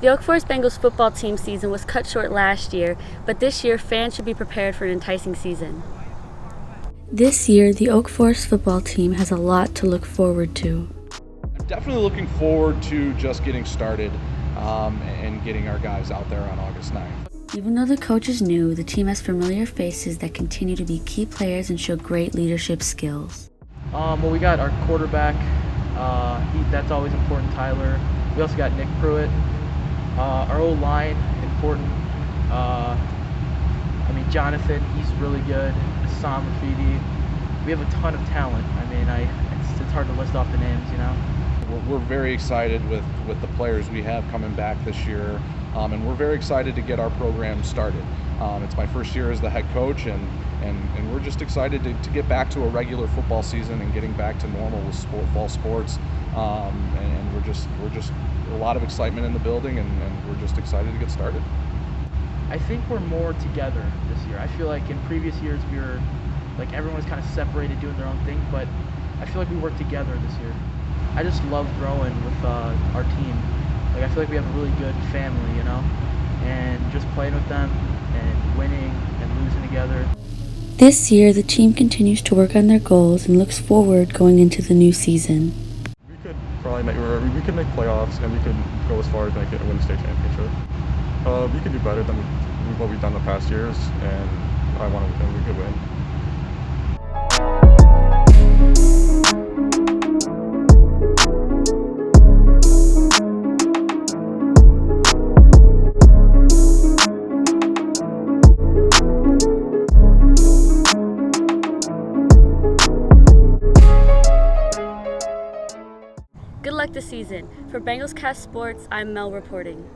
The Oak Forest Bengals football team season was cut short last year, but this year fans should be prepared for an enticing season. This year, the Oak Forest football team has a lot to look forward to. I'm definitely looking forward to just getting started and getting our guys out there on August 9th. Even though the coach is new, the team has familiar faces that continue to be key players and show great leadership skills. Well, we got our quarterback. That's always important, Tyler. We also got Nick Pruitt. Our O-line, important. Jonathan, he's really good. Sam Rafidi. We have a ton of talent. It's hard to list off the names, you know. We're very excited with the players we have coming back this year, and we're very excited to get our program started. It's my first year as the head coach, and we're just excited to get back to a regular football season and getting back to normal with fall sports. And we're just a lot of excitement in the building, and we're just excited to get started. I think we're more together this year. I feel like in previous years we were like everyone was kind of separated doing their own thing, but I feel like we work together this year. I just love growing with our team. Like I feel like we have a really good family, you know, and just playing with them and winning and losing together. This year, the team continues to work on their goals and looks forward going into the new season. We could probably make playoffs, and we could go as far as win the state championship. We could do better than what we've done the past years, and I want to win. We could win. Good luck this season. For Bengals Cast Sports, I'm Mel reporting.